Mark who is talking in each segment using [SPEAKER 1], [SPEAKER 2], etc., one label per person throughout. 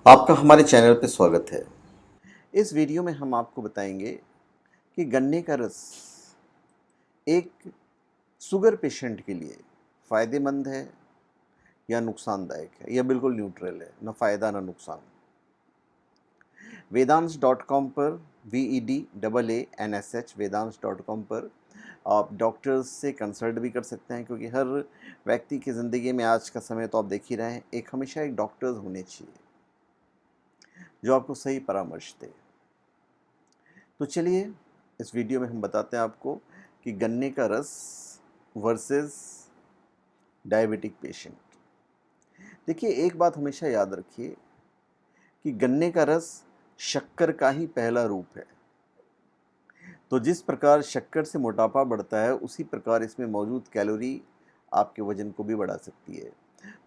[SPEAKER 1] आपका हमारे चैनल पे स्वागत है। इस वीडियो में हम आपको बताएंगे कि गन्ने का रस एक शुगर पेशेंट के लिए फ़ायदेमंद है या नुकसानदायक है या बिल्कुल न्यूट्रल है, ना फ़ायदा ना नुकसान। वेदांश.com पर VEDAANSH वेदांश.com पर आप डॉक्टर्स से कंसल्ट भी कर सकते हैं, क्योंकि हर व्यक्ति की ज़िंदगी में आज का समय तो आप देख ही रहे हैं, हमेशा एक डॉक्टर्स होने चाहिए जो आपको सही परामर्श दे। तो चलिए इस वीडियो में हम बताते हैं आपको कि गन्ने का रस वर्सेस डायबिटिक पेशेंट। देखिए, एक बात हमेशा याद रखिए कि गन्ने का रस शक्कर का ही पहला रूप है। तो जिस प्रकार शक्कर से मोटापा बढ़ता है, उसी प्रकार इसमें मौजूद कैलोरी आपके वजन को भी बढ़ा सकती है।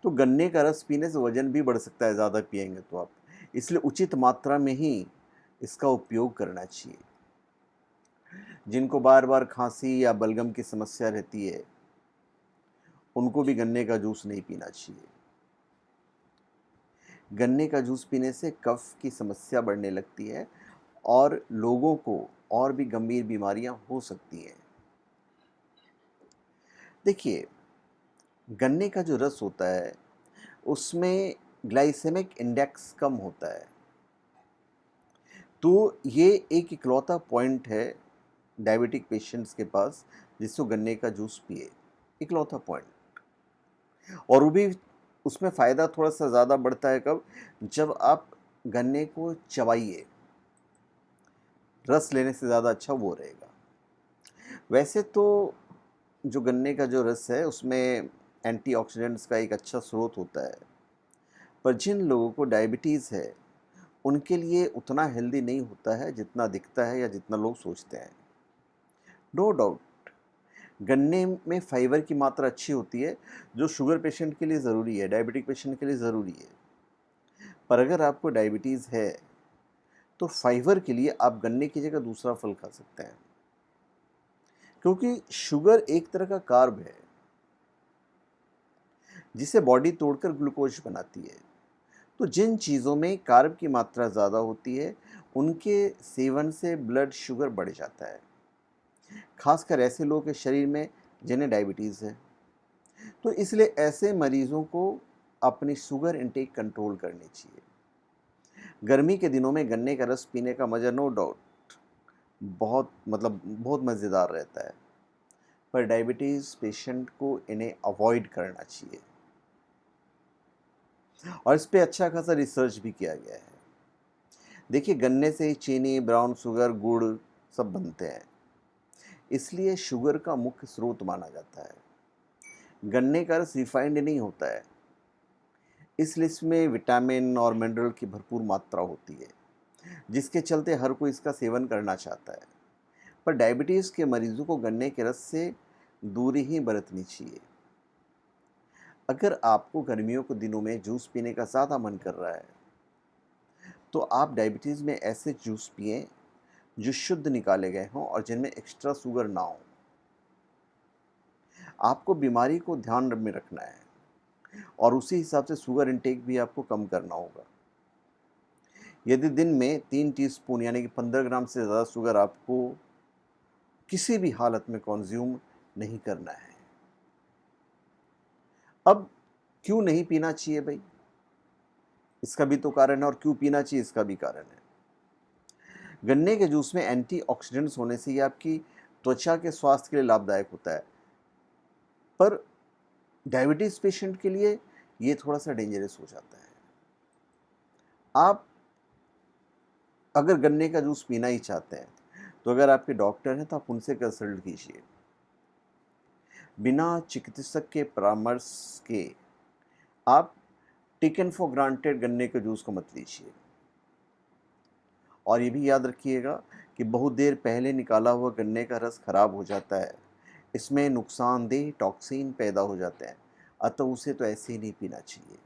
[SPEAKER 1] तो गन्ने का रस पीने से वजन भी बढ़ सकता है ज़्यादा पिएंगे तो आप, इसलिए उचित मात्रा में ही इसका उपयोग करना चाहिए। जिनको बार बार खांसी या बलगम की समस्या रहती है, उनको भी गन्ने का जूस नहीं पीना चाहिए। गन्ने का जूस पीने से कफ की समस्या बढ़ने लगती है और लोगों को और भी गंभीर बीमारियां हो सकती हैं। देखिए, गन्ने का जो रस होता है उसमें ग्लाइसेमिक इंडेक्स कम होता है, तो ये एक इकलौता पॉइंट है डायबिटिक पेशेंट्स के पास जिसको गन्ने का जूस पिए, इकलौता पॉइंट। और वो भी उसमें फ़ायदा थोड़ा सा ज़्यादा बढ़ता है कब, जब आप गन्ने को चबाइए, रस लेने से ज़्यादा अच्छा वो रहेगा। वैसे तो जो गन्ने का जो रस है उसमें एंटीऑक्सीडेंट्स का एक अच्छा स्रोत होता है, पर जिन लोगों को डायबिटीज़ है उनके लिए उतना हेल्दी नहीं होता है जितना दिखता है या जितना लोग सोचते हैं। नो डाउट गन्ने में फाइबर की मात्रा अच्छी होती है, जो शुगर पेशेंट के लिए ज़रूरी है, डायबिटिक पेशेंट के लिए ज़रूरी है। पर अगर आपको डायबिटीज़ है तो फाइबर के लिए आप गन्ने की जगह दूसरा फल खा सकते हैं, क्योंकि शुगर एक तरह का कार्ब है जिसे बॉडी तोड़कर ग्लूकोज बनाती है। तो जिन चीज़ों में कार्ब की मात्रा ज़्यादा होती है उनके सेवन से ब्लड शुगर बढ़ जाता है, खासकर ऐसे लोगों के शरीर में जिन्हें डायबिटीज़ है। तो इसलिए ऐसे मरीजों को अपनी शुगर इंटेक कंट्रोल करनी चाहिए। गर्मी के दिनों में गन्ने का रस पीने का मज़ा नो डाउट बहुत मज़ेदार रहता है, पर डायबिटीज़ पेशेंट को इन्हें अवॉइड करना चाहिए। और इस पे अच्छा खासा रिसर्च भी किया गया है। देखिए, गन्ने से ही चीनी, ब्राउन शुगर, गुड़ सब बनते हैं, इसलिए शुगर का मुख्य स्रोत माना जाता है। गन्ने का रस रिफाइंड नहीं होता है, इसलिए इसमें विटामिन और मिनरल की भरपूर मात्रा होती है, जिसके चलते हर कोई इसका सेवन करना चाहता है। पर डायबिटीज़ के मरीजों को गन्ने के रस से दूरी ही बरतनी चाहिए। अगर आपको गर्मियों के दिनों में जूस पीने का ज़्यादा मन कर रहा है, तो आप डायबिटीज़ में ऐसे जूस पिएं जो शुद्ध निकाले गए हों और जिनमें एक्स्ट्रा शुगर ना हो। आपको बीमारी को ध्यान में रखना है और उसी हिसाब से शुगर इंटेक भी आपको कम करना होगा। यदि दिन में 3 टीस्पून यानी कि 15 ग्राम से ज़्यादा शुगर आपको किसी भी हालत में कंज्यूम नहीं करना है। अब क्यों नहीं पीना चाहिए भाई, इसका भी तो कारण है, और क्यों पीना चाहिए इसका भी कारण है। गन्ने के जूस में एंटीऑक्सीडेंट्स होने से ये आपकी त्वचा के स्वास्थ्य के लिए लाभदायक होता है, पर डायबिटीज़ पेशेंट के लिए ये थोड़ा सा डेंजरस हो जाता है। आप अगर गन्ने का जूस पीना ही चाहते हैं तो अगर आपके डॉक्टर हैं तो आप उनसे कंसल्ट कीजिए। बिना चिकित्सक के परामर्श के आप टेकन फॉर ग्रांटेड गन्ने के जूस को मत लीजिए। और ये भी याद रखिएगा कि बहुत देर पहले निकाला हुआ गन्ने का रस खराब हो जाता है, इसमें नुकसानदेह टॉक्सिन पैदा हो जाते हैं, अतः उसे तो ऐसे ही नहीं पीना चाहिए।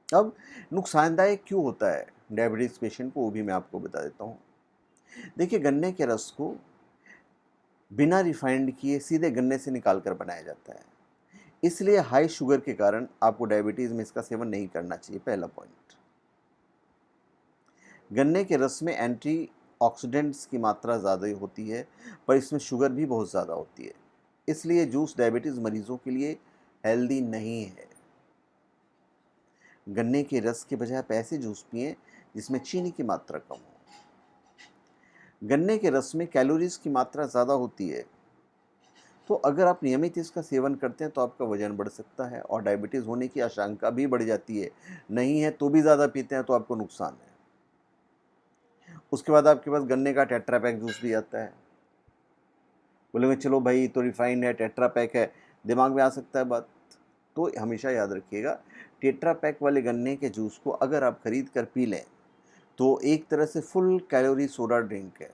[SPEAKER 1] अब नुकसानदायक क्यों होता है डायबिटीज़ पेशेंट को, वो भी मैं आपको बता देता हूँ। देखिए, गन्ने के रस को बिना रिफाइंड किए सीधे गन्ने से निकाल कर बनाया जाता है, इसलिए हाई शुगर के कारण आपको डायबिटीज़ में इसका सेवन नहीं करना चाहिए, पहला पॉइंट। गन्ने के रस में एंटीऑक्सीडेंट्स की मात्रा ज़्यादा होती है, पर इसमें शुगर भी बहुत ज़्यादा होती है, इसलिए जूस डायबिटीज़ मरीजों के लिए हेल्दी नहीं है। गन्ने के रस के बजाय आप ऐसे जूस पिएं जिसमें चीनी की मात्रा कम हो। गन्ने के रस में कैलोरीज की मात्रा ज़्यादा होती है, तो अगर आप नियमित इसका सेवन करते हैं तो आपका वजन बढ़ सकता है और डायबिटीज़ होने की आशंका भी बढ़ जाती है। नहीं है तो भी ज़्यादा पीते हैं तो आपको नुकसान है। उसके बाद आपके पास गन्ने का टेट्रा पैक जूस भी आता है। बोलेंगे चलो भाई तो रिफाइंड है, टेट्रा पैक है, दिमाग में आ सकता है बात। तो हमेशा याद रखिएगा, टेट्रा पैक वाले गन्ने के जूस को अगर आप खरीद कर पी लें तो एक तरह से फुल कैलोरी सोडा ड्रिंक है,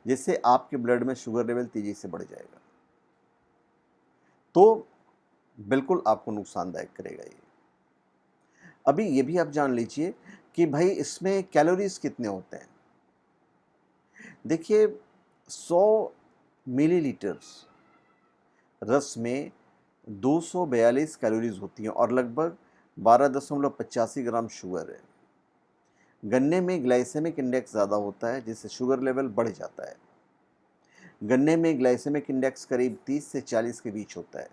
[SPEAKER 1] जिससे आपके ब्लड में शुगर लेवल तेजी से बढ़ जाएगा, तो बिल्कुल आपको नुकसानदायक करेगा ये। अभी ये भी आप जान लीजिए कि भाई इसमें कैलोरीज कितने होते हैं। देखिए 100 मिलीलीटर रस में 242 कैलोरीज होती हैं और लगभग 12.85 ग्राम शुगर है। गन्ने में ग्लाइसेमिक इंडेक्स ज़्यादा होता है, जिससे शुगर लेवल बढ़ जाता है। गन्ने में ग्लाइसेमिक इंडेक्स करीब 30 से 40 के बीच होता है,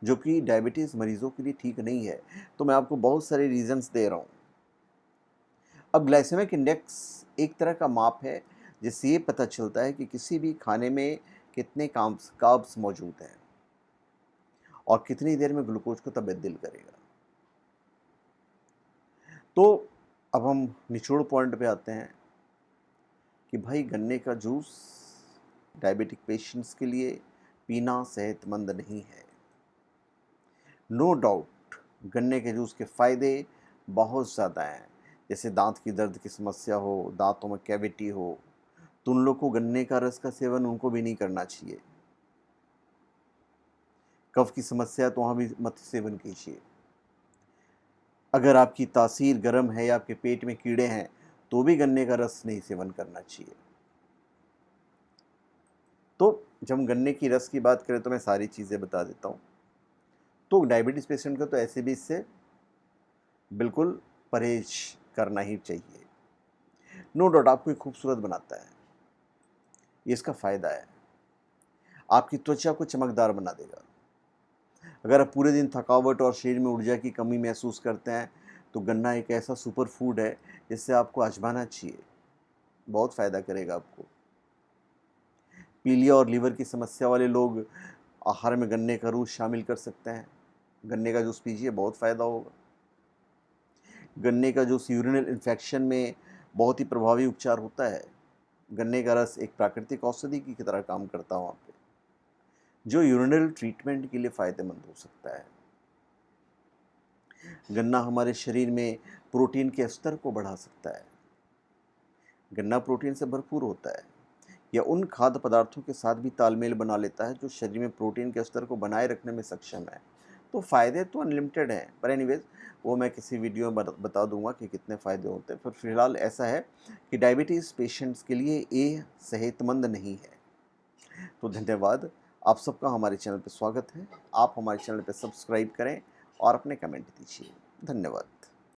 [SPEAKER 1] जो कि डायबिटीज़ मरीजों के लिए ठीक नहीं है। तो मैं आपको बहुत सारे रीजंस दे रहा हूँ। अब ग्लाइसेमिक इंडेक्स एक तरह का माप है, जिससे ये पता चलता है कि किसी भी खाने में कितने कार्ब्स मौजूद हैं और कितनी देर में ग्लूकोज को तब्दील करेगा। तो अब हम निचोड़ पॉइंट पे आते हैं कि भाई गन्ने का जूस डायबिटिक पेशेंट्स के लिए पीना सेहतमंद नहीं है। नो डाउट गन्ने के जूस के फ़ायदे बहुत ज़्यादा हैं, जैसे दांत की दर्द की समस्या हो, दांतों में कैविटी हो, तो उन लोग को गन्ने का रस का सेवन उनको भी नहीं करना चाहिए। कफ की समस्या तो वहाँ भी मत सेवन कीजिए। अगर आपकी तासीर गर्म है या आपके पेट में कीड़े हैं तो भी गन्ने का रस नहीं सेवन करना चाहिए। तो जब हम गन्ने की रस की बात करें तो मैं सारी चीज़ें बता देता हूँ। तो डायबिटीज़ पेशेंट को तो ऐसे भी इससे बिल्कुल परहेज करना ही चाहिए। नो डाउट आपको ये खूबसूरत बनाता है, ये इसका फ़ायदा है। आपकी त्वचा को चमकदार बना देगा। अगर आप पूरे दिन थकावट और शरीर में ऊर्जा की कमी महसूस करते हैं तो गन्ना एक ऐसा सुपर फूड है जिससे आपको आजमाना चाहिए, बहुत फ़ायदा करेगा आपको। पीलिया और लीवर की समस्या वाले लोग आहार में गन्ने का जूस शामिल कर सकते हैं। गन्ने का जूस पीजिए, बहुत फ़ायदा होगा। गन्ने का जूस यूरिनल इन्फेक्शन में बहुत ही प्रभावी उपचार होता है। गन्ने का रस एक प्राकृतिक औषधि की तरह काम करता है वहाँ पे, जो यूरिनल ट्रीटमेंट के लिए फ़ायदेमंद हो सकता है। गन्ना हमारे शरीर में प्रोटीन के स्तर को बढ़ा सकता है। गन्ना प्रोटीन से भरपूर होता है, यह उन खाद्य पदार्थों के साथ भी तालमेल बना लेता है जो शरीर में प्रोटीन के स्तर को बनाए रखने में सक्षम है। तो फ़ायदे तो अनलिमिटेड हैं, पर एनीवेज वो मैं किसी वीडियो में बता दूंगा कि कितने फ़ायदे होते हैं। पर फिलहाल ऐसा है कि डायबिटीज़ पेशेंट्स के लिए ये सेहतमंद नहीं है। तो धन्यवाद, आप सबका हमारे चैनल पर स्वागत है। आप हमारे चैनल पर सब्सक्राइब करें और अपने कमेंट दीजिए। धन्यवाद।